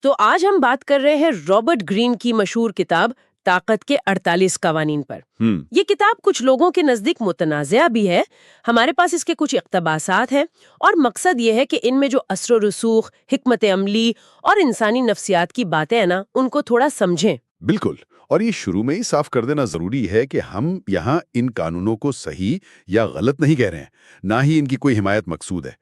تو آج ہم بات کر رہے ہیں رابرٹ گرین کی مشہور کتاب طاقت کے 48 قوانین پر۔ یہ کتاب کچھ لوگوں کے نزدیک متنازعہ بھی ہے۔ ہمارے پاس اس کے کچھ اقتباسات ہیں اور مقصد یہ ہے کہ ان میں جو اثر و رسوخ، حکمت عملی اور انسانی نفسیات کی باتیں ہیں نا، ان کو تھوڑا سمجھیں۔ بالکل، اور یہ شروع میں ہی صاف کر دینا ضروری ہے کہ ہم یہاں ان قانونوں کو صحیح یا غلط نہیں کہہ رہے ہیں، نہ ہی ان کی کوئی حمایت مقصود ہے۔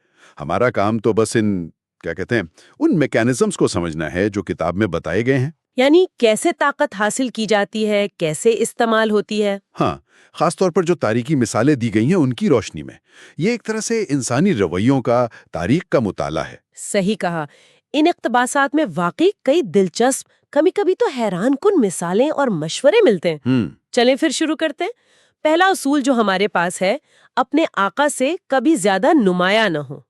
ہمارا کام تو بس ان میکینزمز کو سمجھنا ہے جو کتاب میں بتائے گئے ہیں۔ یعنی کیسے طاقت حاصل کی جاتی ہے، کیسے استعمال ہوتی ہے۔ ہاں، خاص طور پر جو تاریخی مثالیں دی گئی ہیں ان کی روشنی میں۔ یہ ایک طرح سے انسانی رویوں کا، تاریخ کا مطالعہ ہے۔ صحیح کہا۔ ان اقتباسات میں واقعی کئی دلچسپ، کبھی کبھی تو حیران کن مثالیں اور مشورے ملتے ہیں۔ چلیں پھر شروع کرتے ہیں۔ پہلا اصول جو ہمارے پاس ہے، اپنے آقا سے کبھی زیادہ نمایاں نہ ہو۔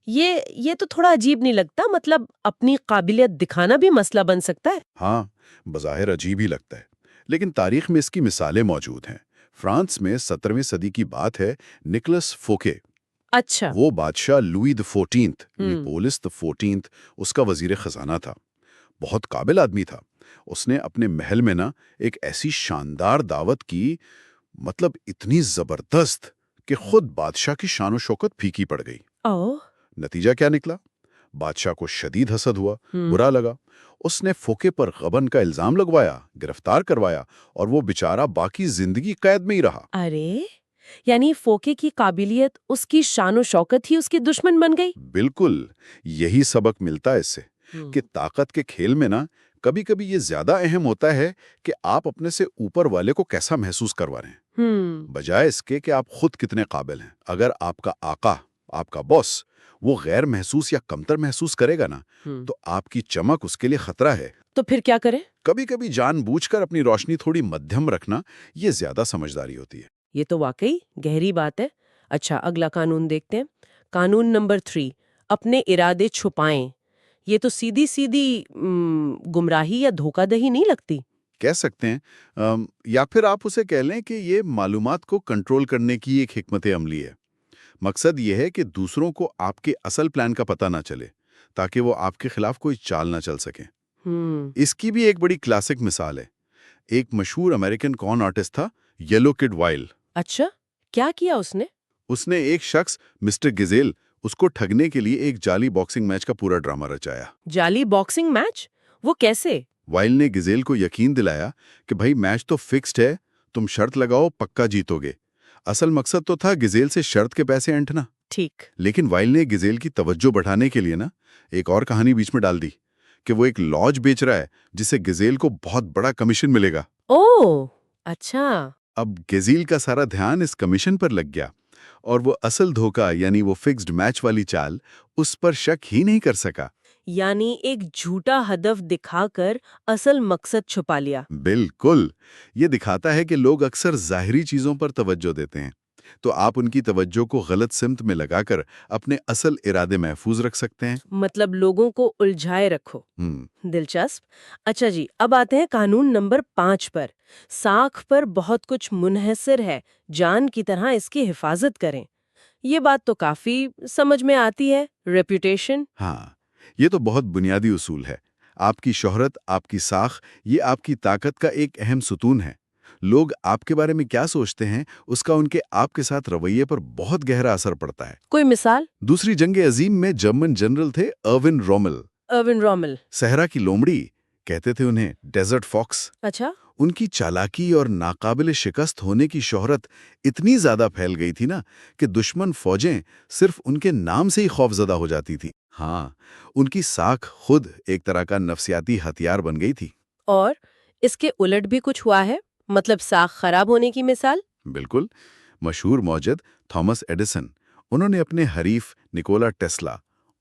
یہ تو تھوڑا عجیب نہیں لگتا؟ مطلب اپنی قابلیت دکھانا بھی مسئلہ بن سکتا ہے۔ ہاں، بظاہر عجیب ہی لگتا ہے، لیکن تاریخ میں اس کی مثالیں موجود ہیں۔ فرانس میں 17ویں صدی کی بات ہے، نکلس فوکے، اچھا، وہ بادشاہ لوئی دی 14 نیپولس دی 14 اس کا وزیر خزانہ تھا۔ بہت قابل آدمی تھا۔ اس نے اپنے محل میں ایک ایسی شاندار دعوت کی، مطلب اتنی زبردست کہ خود بادشاہ کی شان و شوکت پھیکی پڑ گئی۔ نتیجہ کیا نکلا؟ بادشاہ کو شدید حسد ہوا، برا لگا۔ اس نے فوکے پر غبن کا الزام لگوایا، گرفتار کروایا، اور وہ بیچارہ باقی زندگی قید میں ہی رہا۔ ارے، یعنی فوکے کی قابلیت، اس کی شان و شوکت ہی اس کی دشمن بن گئی۔ بالکل، یہی سبق ملتا ہے اس سے کہ طاقت کے کھیل میں کبھی کبھی یہ زیادہ اہم ہوتا ہے کہ آپ اپنے سے اوپر والے کو کیسا محسوس کروا رہے ہیں، بجائے اس کے کہ آپ خود کتنے قابل ہیں۔ اگر آپ کا آقا، آپ کا باس، وہ غیر محسوس یا کمتر محسوس کرے گا تو آپ کی چمک اس کے لیے خطرہ ہے۔ تو پھر کیا کریں؟ کبھی کبھی جان بوجھ کر اپنی روشنی تھوڑی مدھم رکھنا، یہ زیادہ سمجھداری ہوتی ہے۔ یہ تو واقعی گہری بات ہے۔ اچھا، اگلا قانون دیکھتے ہیں۔ قانون نمبر 3، اپنے ارادے چھپائیں۔ یہ تو سیدھی گمراہی یا دھوکہ دہی نہیں لگتی؟ کہہ سکتے ہیں، یا پھر آپ اسے کہہ لیں کہ یہ معلومات کو کنٹرول کرنے کی ایک حکمت عملی ہے۔ مقصد یہ ہے کہ دوسروں کو آپ کے اصل پلان کا پتہ نہ چلے، تاکہ وہ آپ کے خلاف کوئی چال نہ چل سکیں۔ اس کی بھی ایک بڑی کلاسک مثال ہے۔ ایک مشہور امریکن کون آرٹسٹ تھا، یلو کڈ وائل۔ اچھا، کیا کیا اس نے؟ اس نے ایک شخص مسٹر گزیل، اس کو ٹھگنے کے لیے ایک جعلی باکسنگ میچ کا پورا ڈرامہ رچایا۔ جعلی باکسنگ میچ؟ وہ کیسے؟ وائل نے گزیل کو یقین دلایا کہ بھائی میچ تو فکسڈ ہے، تم شرط لگاؤ، پکا جیتو گے۔ اصل مقصد تو تھا گزیل سے شرط کے پیسے اینٹھنا۔ ٹھیک۔ لیکن وائل نے گزیل کی توجہ بڑھانے کے لیے ایک اور کہانی بیچ میں ڈال دی کہ وہ ایک لاج بیچ رہا ہے جسے گزیل کو بہت بڑا کمیشن ملے گا۔ اوہ، اچھا۔ اب گزیل کا سارا دھیان اس کمیشن پر لگ گیا، اور وہ اصل دھوکہ یعنی وہ فکسڈ میچ والی چال اس پر شک ہی نہیں کر سکا۔ یعنی ایک جھوٹا ہدف دکھا کر اصل مقصد چھپا لیا۔ بالکل، یہ دکھاتا ہے کہ لوگ اکثر ظاہری چیزوں پر توجہ دیتے ہیں، تو آپ ان کی توجہ کو غلط سمت میں لگا کر اپنے اصل ارادے محفوظ رکھ سکتے ہیں۔ مطلب لوگوں کو الجھائے رکھو۔ دلچسپ۔ اچھا جی، اب آتے ہیں قانون نمبر 5 پر۔ ساکھ پر بہت کچھ منحصر ہے، جان کی طرح اس کی حفاظت کریں۔ یہ بات تو کافی سمجھ میں آتی ہے، ریپوٹیشن۔ ہاں، یہ تو بہت بنیادی اصول ہے۔ آپ کی شہرت، آپ کی ساکھ، یہ آپ کی طاقت کا ایک اہم ستون ہے۔ لوگ آپ کے بارے میں کیا سوچتے ہیں، اس کا ان کے آپ کے ساتھ رویے پر بہت گہرا اثر پڑتا ہے۔ کوئی مثال؟ دوسری جنگ عظیم میں جرمن جنرل تھے ارون رومل۔ صحرا کی لومڑی کہتے تھے انہیں، ڈیزرٹ فاکس۔ اچھا۔ ان کی چالاکی اور ناقابل شکست ہونے کی شہرت اتنی زیادہ پھیل گئی تھی کہ دشمن فوجیں صرف ان کے نام سے ہی خوفزدہ ہو جاتی تھی۔ ہاں، ان کی ساکھ خود ایک طرح کا نفسیاتی ہتھیار بن گئی تھی۔ اور اس کے الٹ بھی کچھ ہوا ہے؟ مطلب ساکھ خراب ہونے کی مثال؟ بالکل، مشہور موجد تھامس ایڈیسن، انہوں نے اپنے حریف نکولا ٹیسلا،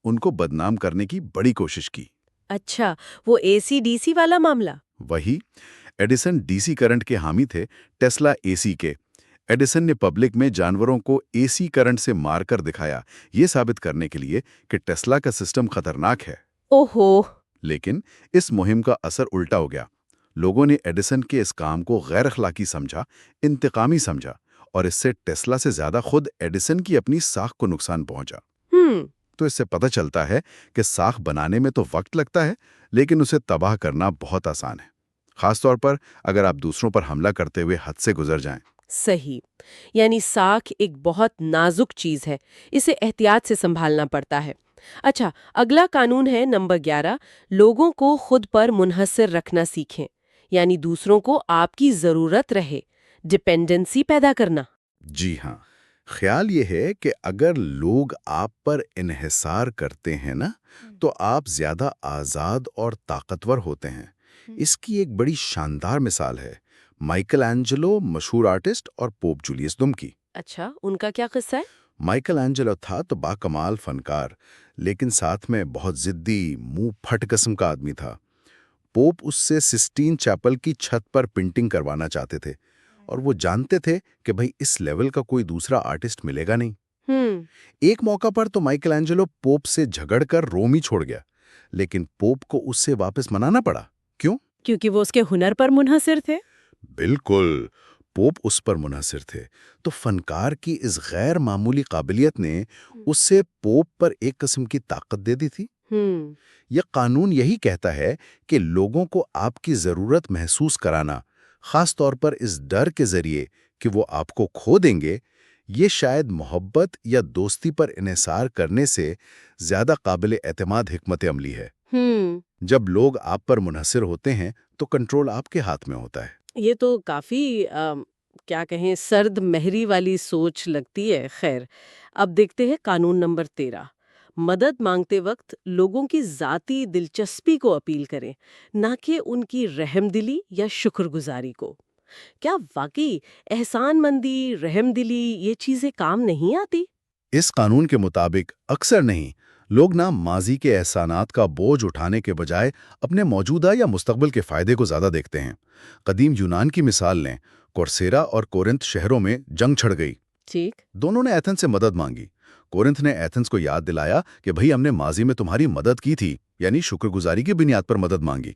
ان کو بدنام کرنے کی بڑی کوشش کی۔ اچھا، وہ اے سی ڈی سی والا معاملہ؟ وہی، ایڈیسن ڈی سی کرنٹ کے حامی تھے، ٹیسلا اے سی کے۔ ایڈیسن نے پبلک میں جانوروں کو اے سی کرنٹ سے مار کر دکھایا، یہ ثابت کرنے کے لیے کہ ٹیسلا کا سسٹم خطرناک ہے۔ اوہو! لیکن اس مہم کا اثر الٹا ہو گیا۔ لوگوں نے ایڈیسن کے اس کام کو غیر اخلاقی سمجھا، انتقامی سمجھا، اور اس سے ٹیسلا سے زیادہ خود ایڈیسن کی اپنی ساکھ کو نقصان پہنچا۔ تو اس سے پتہ چلتا ہے کہ ساکھ بنانے میں تو وقت لگتا ہے، لیکن اسے تباہ کرنا بہت آسان ہے، خاص طور پر اگر آپ دوسروں پر حملہ کرتے ہوئے حد سے گزر جائیں۔ صحیح، یعنی ساکھ ایک بہت نازک چیز ہے، اسے احتیاط سے سنبھالنا پڑتا ہے۔ اچھا، اگلا قانون ہے نمبر 11، لوگوں کو خود پر منحصر رکھنا سیکھیں، یعنی دوسروں کو آپ کی ضرورت رہے، ڈپینڈنسی پیدا کرنا۔ جی ہاں، خیال یہ ہے کہ اگر لوگ آپ پر انحصار کرتے ہیں نا، تو آپ زیادہ آزاد اور طاقتور ہوتے ہیں۔ اس کی ایک بڑی شاندار مثال ہے مائیکل اینجلو، مشہور آرٹسٹ، اور پوپ جولیس دوم کی۔ اچھا، ان کا کیا قصہ ہے؟ مائیکل اینجلو تھا تو باکمال فنکار، لیکن ساتھ میں بہت ضدی، منہ پھٹ قسم کا آدمی تھا۔ پوپ اس سے سسٹین چیپل کی چھت پر پینٹنگ کروانا چاہتے تھے، اور وہ جانتے تھے کہ بھئی اس لیول کا کوئی دوسرا آرٹسٹ ملے گا نہیں۔ ایک موقع پر تو مائیکل اینجلو پوپ سے جھگڑ کر روم ہی چھوڑ گیا، لیکن پوپ کو اس سے واپس منانا پڑا۔ کیوں؟ کیونکہ وہ اس کے ہنر پر منحصر تھے۔ بالکل، پوپ اس پر منحصر تھے، تو فنکار کی اس غیر معمولی قابلیت نے اس سے پوپ پر ایک قسم کی طاقت دے دی تھی۔ یہ قانون یہی کہتا ہے کہ لوگوں کو آپ کی ضرورت محسوس کرانا، خاص طور پر اس ڈر کے ذریعے کہ وہ آپ کو کھو دیں گے، یہ شاید محبت یا دوستی پر انحصار کرنے سے زیادہ قابل اعتماد حکمت عملی ہے۔ جب لوگ آپ پر منحصر ہوتے ہیں تو کنٹرول آپ کے ہاتھ میں ہوتا ہے۔ یہ تو کافی کیا کہیں سرد مہری والی سوچ لگتی ہے۔ خیر، اب دیکھتے ہیں قانون نمبر 13، مدد مانگتے وقت لوگوں کی ذاتی دلچسپی کو اپیل کریں، نہ کہ ان کی رحم دلی یا شکر گزاری کو۔ کیا واقعی احسان مندی، رحم دلی یہ چیزیں کام نہیں آتی؟ اس قانون کے مطابق اکثر نہیں، لوگ ماضی کے احسانات کا بوجھ اٹھانے کے بجائے اپنے موجودہ یا مستقبل کے فائدے کو زیادہ دیکھتے ہیں۔ قدیم یونان کی مثال لیں، کورسیرا اور کورنتھ شہروں میں جنگ چھڑ گئی۔ ٹھیک۔ دونوں نے ایتھنز سے مدد مانگی۔ کورنتھ نے ایتھنز کو یاد دلایا کہ بھئی ہم نے ماضی میں تمہاری مدد کی تھی، یعنی شکر گزاری کی بنیاد پر مدد مانگی۔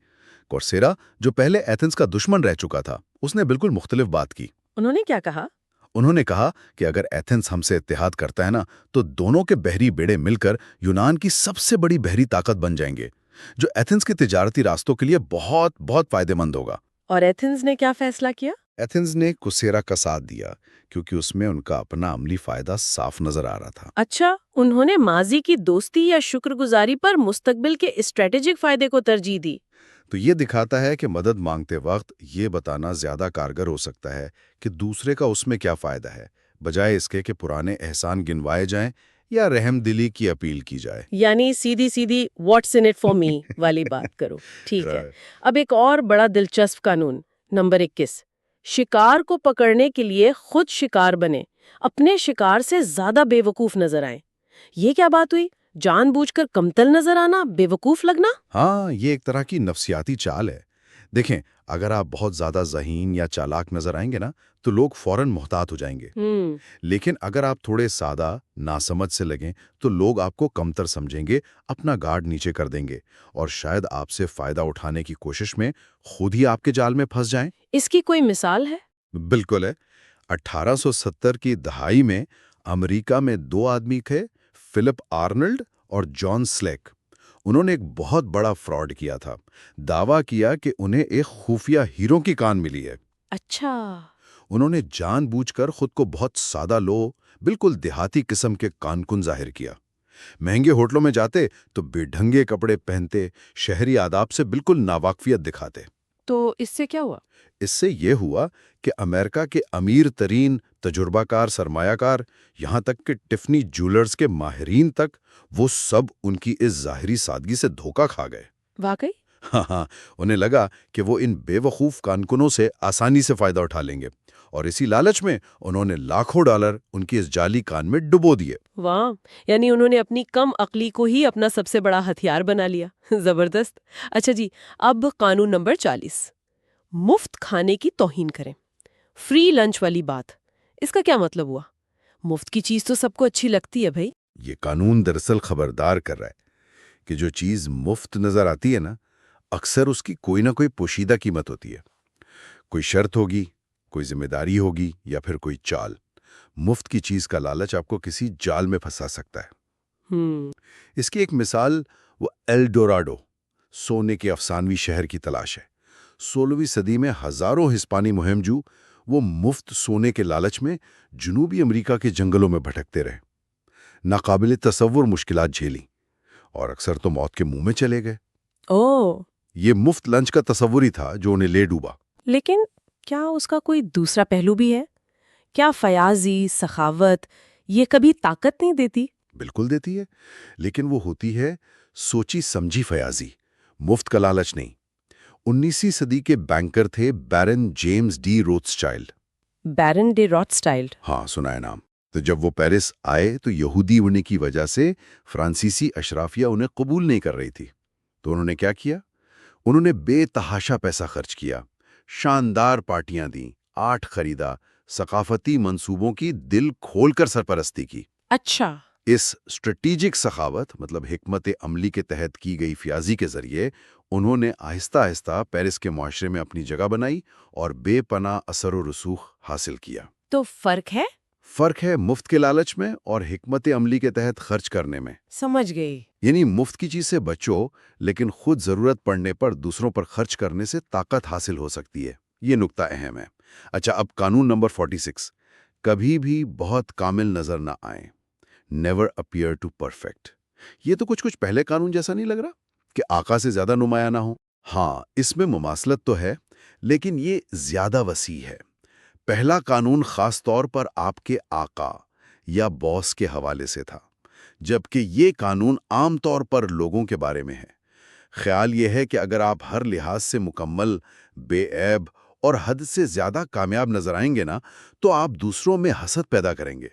کورسیرا، جو پہلے ایتھنز کا دشمن رہ چکا تھا، اس نے بالکل مختلف بات کی۔ انہوں نے کیا کہا؟ انہوں نے کہا کہ اگر ایتھنز ہم سے اتحاد کرتا ہے نا، تو دونوں کے بحری بیڑے مل کر یونان کی سب سے بڑی بحری طاقت بن جائیں گے، جو ایتھنز کے تجارتی راستوں کے لیے بہت بہت فائدہ مند ہوگا۔ اور ایتھنز نے کیا فیصلہ کیا؟ ایتھنز نے کورسیرا کا ساتھ دیا، کیونکہ اس میں ان کا اپنا عملی فائدہ صاف نظر آ رہا تھا۔ اچھا، انہوں نے ماضی کی دوستی یا شکر گزاری پر مستقبل کے اسٹریٹجک فائدے کو ترجیح دی۔ تو یہ دکھاتا ہے کہ مدد مانگتے وقت یہ بتانا زیادہ کارگر ہو سکتا ہے کہ دوسرے کا اس میں کیا فائدہ ہے، بجائے اس کے کہ پرانے احسان گنوائے جائیں یا رحم دلی کی اپیل کی جائے۔ یعنی سیدھی سیدھی what's in it for me والی بات کرو۔ ٹھیک ہے، اب ایک اور بڑا دلچسپ قانون نمبر 21، شکار کو پکڑنے کے لیے خود شکار بنے، اپنے شکار سے زیادہ بے وقوف نظر آئیں۔ یہ کیا بات ہوئی؟ جان بوجھ کر کمتل نظر آنا، بے وقوف لگنا؟ ہاں، یہ ایک طرح کی نفسیاتی چال ہے۔ دیکھیں، اگر آپ بہت زیادہ ذہین یا چالاک نظر آئیں گے نا، تو لوگ فوراً محتاط ہو جائیں گے۔ لیکن اگر آپ تھوڑے سادہ، ناسمجھ سے لگیں تو لوگ آپ کو کمتر سمجھیں گے، اپنا گارڈ نیچے کر دیں گے، اور شاید آپ سے فائدہ اٹھانے کی کوشش میں خود ہی آپ کے جال میں پھنس جائیں۔ اس کی کوئی مثال ہے؟ بالکل ہے۔ 1870 کی دہائی میں امریکہ میں دو آدمی تھے، فلپ آرنلڈ اور جان سلیک۔ انہوں نے ایک بہت بڑا فراڈ کیا تھا، دعویٰ کیا کہ انہیں ایک خفیہ ہیرو کی کان ملی ہے۔ اچھا۔ انہوں نے جان بوجھ کر خود کو بہت سادہ لو، بالکل دیہاتی قسم کے کانکن ظاہر کیا۔ مہنگے ہوٹلوں میں جاتے تو بے ڈھنگے کپڑے پہنتے، شہری آداب سے بالکل ناواقفیت دکھاتے۔ تو اس سے کیا ہوا؟ اس سے یہ ہوا کہ امریکہ کے امیر ترین تجربہ کار سرمایہ کار، یہاں تک کہ ٹفنی جولرز کے ماہرین تک، وہ سب ان کی اس ظاہری سادگی سے دھوکہ کھا گئے۔ واقعی؟ ہاں، انہیں لگا کہ وہ ان بے وقوف کانکنوں سے آسانی سے فائدہ اٹھا لیں گے، اور اسی لالچ میں انہوں نے لاکھوں ڈالر ان کی اس جعلی کان میں ڈبو دیے۔ واہ، یعنی انہوں نے اپنی کم عقلی کو ہی اپنا سب سے بڑا ہتھیار بنا لیا۔ زبردست۔ اچھا جی، اب قانون نمبر 40، مفت کھانے کی توہین کریں، فری لنچ والی بات، اس کا کیا مطلب ہوا؟ مفت کی چیز تو سب کو اچھی لگتی ہے بھائی۔ یہ قانون دراصل خبردار کر رہا ہے کہ جو چیز مفت نظر آتی ہے نا، اکثر اس کی کوئی نہ کوئی پوشیدہ قیمت ہوتی ہے، کوئی شرط ہوگی، کوئی ذمہ داری ہوگی، یا پھر کوئی چال۔ مفت کی چیز کا لالچ آپ کو کسی جال میں پھنسا سکتا ہے۔ اس کی ایک مثال وہ ایل ڈوراڈو، سونے کے افسانوی شہر کی تلاش ہے۔ 16ویں صدی میں ہزاروں ہسپانی مہمجو وہ مفت سونے کے لالچ میں جنوبی امریکہ کے جنگلوں میں بھٹکتے رہے، ناقابل تصور مشکلات جھیلی اور اکثر تو موت کے منہ میں چلے گئے۔ یہ مفت لنچ کا تصور ہی تھا جو انہیں لے ڈوبا۔ لیکن کیا اس کا کوئی دوسرا پہلو بھی ہے؟ کیا فیاضی، سخاوت یہ کبھی طاقت نہیں دیتی؟ بالکل دیتی ہے، لیکن وہ ہوتی ہے سوچی سمجھی فیاضی، مفت کا لالچ نہیں۔ 19ویں صدی کے بینکر تھے بیرن جیمز ڈی روتھسچائلڈ۔ بیرن ڈے روتھسچائلڈ؟ ہاں، سنا ہے نام۔ تو جب وہ پیرس آئے تو یہودی ہونے کی وجہ سے فرانسیسی اشرافیہ انہیں قبول نہیں کر رہی تھی۔ تو انہوں نے کیا کیا؟ انہوں نے بے تحاشا پیسہ خرچ کیا، شاندار پارٹیاں دیں، آرٹ خریدا، ثقافتی منصوبوں کی دل کھول کر سرپرستی کی۔ اچھا۔ اس اسٹریٹجک سخاوت مطلب حکمت عملی کے تحت کی گئی فیاضی کے ذریعے انہوں نے آہستہ آہستہ پیرس کے معاشرے میں اپنی جگہ بنائی اور بے پناہ اثر و رسوخ حاصل کیا۔ تو فرق ہے؟ فرق ہے مفت کے لالچ میں اور حکمت عملی کے تحت خرچ کرنے میں۔ سمجھ گئی۔ یعنی مفت کی چیز سے بچو، لیکن خود ضرورت پڑنے پر دوسروں پر خرچ کرنے سے طاقت حاصل ہو سکتی ہے۔ یہ نکتہ اہم ہے۔ اچھا، اب قانون نمبر 46، کبھی بھی بہت کامل نظر نہ آئیں۔ Never appear to perfect. یہ تو کچھ پہلے قانون جیسا نہیں لگ رہا کہ آقا سے زیادہ نمایاں نہ ہو؟ ہاں، اس میں مماثلت تو ہے، لیکن یہ زیادہ وسیع ہے۔ پہلا قانون خاص طور پر آپ کے آقا یا باس کے حوالے سے تھا، جبکہ یہ قانون عام طور پر لوگوں کے بارے میں ہے۔ خیال یہ ہے کہ اگر آپ ہر لحاظ سے مکمل، بے عیب اور حد سے زیادہ کامیاب نظر آئیں گے نا، تو آپ دوسروں میں حسد پیدا کریں گے۔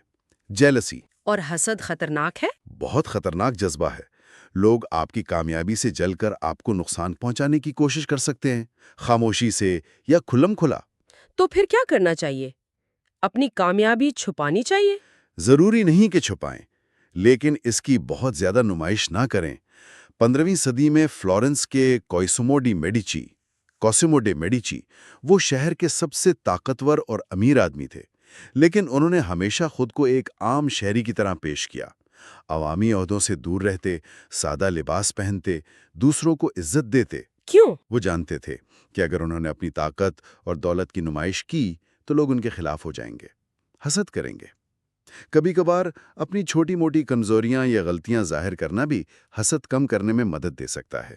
جیلسی اور حسد خطرناک ہے؟ بہت خطرناک جذبہ ہے۔ لوگ آپ کی کامیابی سے جل کر آپ کو نقصان پہنچانے کی کوشش کر سکتے ہیں، خاموشی سے یا کھلم کھلا۔ تو پھر کیا کرنا چاہیے؟ اپنی کامیابی چھپانی چاہیے؟ ضروری نہیں کہ چھپائیں، لیکن اس کی بہت زیادہ نمائش نہ کریں۔ 15ویں صدی میں فلورنس کے کوسیمو ڈی میڈیچی وہ شہر کے سب سے طاقتور اور امیر آدمی تھے، لیکن انہوں نے ہمیشہ خود کو ایک عام شہری کی طرح پیش کیا۔ عوامی عہدوں سے دور رہتے، سادہ لباس پہنتے، دوسروں کو عزت دیتے۔ کیوں؟ وہ جانتے تھے کہ اگر انہوں نے اپنی طاقت اور دولت کی نمائش کی تو لوگ ان کے خلاف ہو جائیں گے، حسد کریں گے۔ کبھی کبھار اپنی چھوٹی موٹی کمزوریاں یا غلطیاں ظاہر کرنا بھی حسد کم کرنے میں مدد دے سکتا ہے۔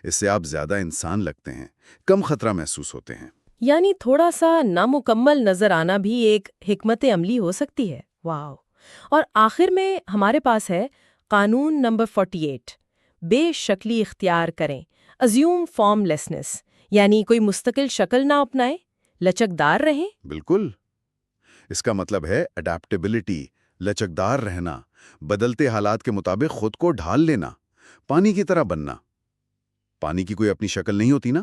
اس سے آپ زیادہ انسان لگتے ہیں، کم خطرہ محسوس ہوتے ہیں۔ یعنی تھوڑا سا نامکمل نظر آنا بھی ایک حکمت عملی ہو سکتی ہے۔ واو! اور آخر میں ہمارے پاس ہے قانون نمبر 48، بے شکلی اختیار کریں، ازیوم فارم لیسنس، یعنی کوئی مستقل شکل نہ اپنائیں، لچکدار رہیں۔ بالکل، اس کا مطلب ہے اڈیپٹیبلٹی، لچکدار رہنا، بدلتے حالات کے مطابق خود کو ڈھال لینا، پانی کی طرح بننا۔ پانی کی کوئی اپنی شکل نہیں ہوتی نا،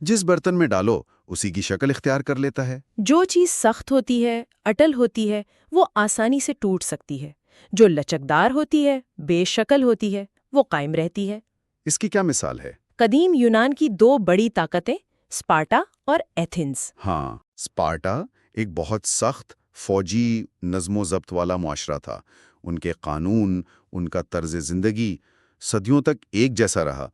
جس برتن میں ڈالو اسی کی شکل اختیار کر لیتا ہے۔ جو چیز سخت ہوتی ہے، اٹل ہوتی ہے، وہ آسانی سے ٹوٹ سکتی ہے۔ جو لچکدار ہوتی ہے، بے شکل ہوتی ہے، وہ قائم رہتی ہے۔ اس کی کیا مثال ہے؟ قدیم یونان کی دو بڑی طاقتیں، اسپارٹا اور ایتھنز۔ ہاں، اسپارٹا ایک بہت سخت فوجی نظم و ضبط والا معاشرہ تھا۔ ان کے قانون، ان کا طرز زندگی صدیوں تک ایک جیسا رہا۔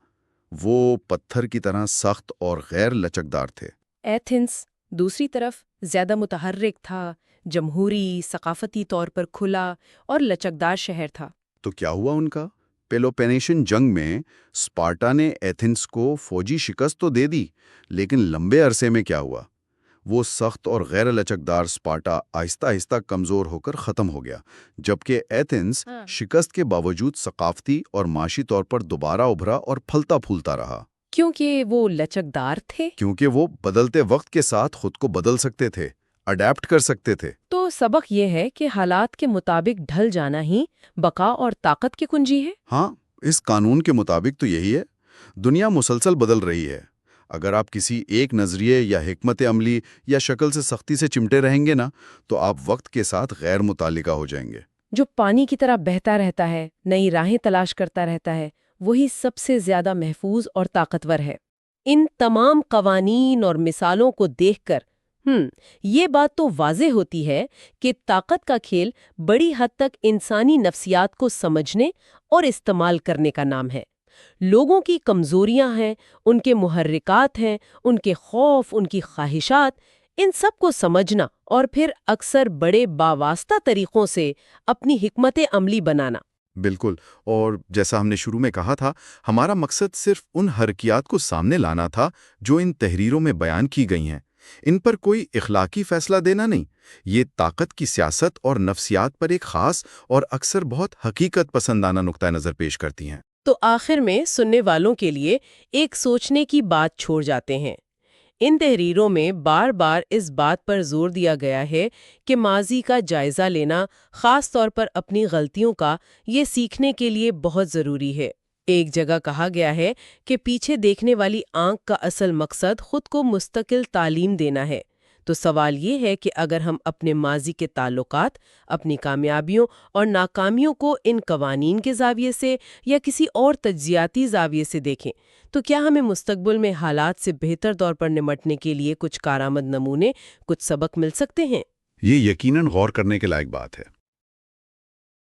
وہ پتھر کی طرح سخت اور غیر لچکدار تھے۔ ایتھنز دوسری طرف زیادہ متحرک تھا، جمہوری، ثقافتی طور پر کھلا اور لچکدار شہر تھا۔ تو کیا ہوا ان کا؟ پیلوپینیشین جنگ میں اسپارٹا نے ایتھنز کو فوجی شکست تو دے دی، لیکن لمبے عرصے میں کیا ہوا؟ وہ سخت اور غیر لچکدار اسپارٹا آہستہ آہستہ کمزور ہو کر ختم ہو گیا، جبکہ ایتھنز شکست کے باوجود ثقافتی اور معاشی طور پر دوبارہ ابھرا اور پھلتا پھولتا رہا۔ کیونکہ وہ لچکدار تھے؟ کیونکہ وہ بدلتے وقت کے ساتھ خود کو بدل سکتے تھے، اڈیپٹ کر سکتے تھے۔ تو سبق یہ ہے کہ حالات کے مطابق ڈھل جانا ہی بقا اور طاقت کی کنجی ہے۔ ہاں، اس قانون کے مطابق تو یہی ہے۔ دنیا مسلسل بدل رہی ہے۔ اگر آپ کسی ایک نظریے یا حکمت عملی یا شکل سے سختی سے چمٹے رہیں گے نا، تو آپ وقت کے ساتھ غیر متعلقہ ہو جائیں گے۔ جو پانی کی طرح بہتا رہتا ہے، نئی راہیں تلاش کرتا رہتا ہے، وہی سب سے زیادہ محفوظ اور طاقتور ہے۔ ان تمام قوانین اور مثالوں کو دیکھ کر یہ بات تو واضح ہوتی ہے کہ طاقت کا کھیل بڑی حد تک انسانی نفسیات کو سمجھنے اور استعمال کرنے کا نام ہے۔ لوگوں کی کمزوریاں ہیں، ان کے محرکات ہیں، ان کے خوف، ان کی خواہشات، ان سب کو سمجھنا اور پھر اکثر بڑے باواسطہ طریقوں سے اپنی حکمت عملی بنانا۔ بالکل، اور جیسا ہم نے شروع میں کہا تھا، ہمارا مقصد صرف ان حرکیات کو سامنے لانا تھا جو ان تحریروں میں بیان کی گئی ہیں۔ ان پر کوئی اخلاقی فیصلہ دینا نہیں، یہ طاقت کی سیاست اور نفسیات پر ایک خاص اور اکثر بہت حقیقت پسندانہ نقطہ نظر پیش کرتی ہیں۔ تو آخر میں سننے والوں کے لیے ایک سوچنے کی بات چھوڑ جاتے ہیں۔ ان تحریروں میں بار بار اس بات پر زور دیا گیا ہے کہ ماضی کا جائزہ لینا، خاص طور پر اپنی غلطیوں کا، یہ سیکھنے کے لیے بہت ضروری ہے۔ ایک جگہ کہا گیا ہے کہ پیچھے دیکھنے والی آنکھ کا اصل مقصد خود کو مستقل تعلیم دینا ہے۔ تو سوال یہ ہے کہ اگر ہم اپنے ماضی کے تعلقات، اپنی کامیابیوں اور ناکامیوں کو ان قوانین کے زاویے سے یا کسی اور تجزیاتی زاویے سے دیکھیں تو کیا ہمیں مستقبل میں حالات سے بہتر طور پر نمٹنے کے لیے کچھ کارآمد نمونے، کچھ سبق مل سکتے ہیں؟ یہ یقیناً غور کرنے کے لائق بات ہے۔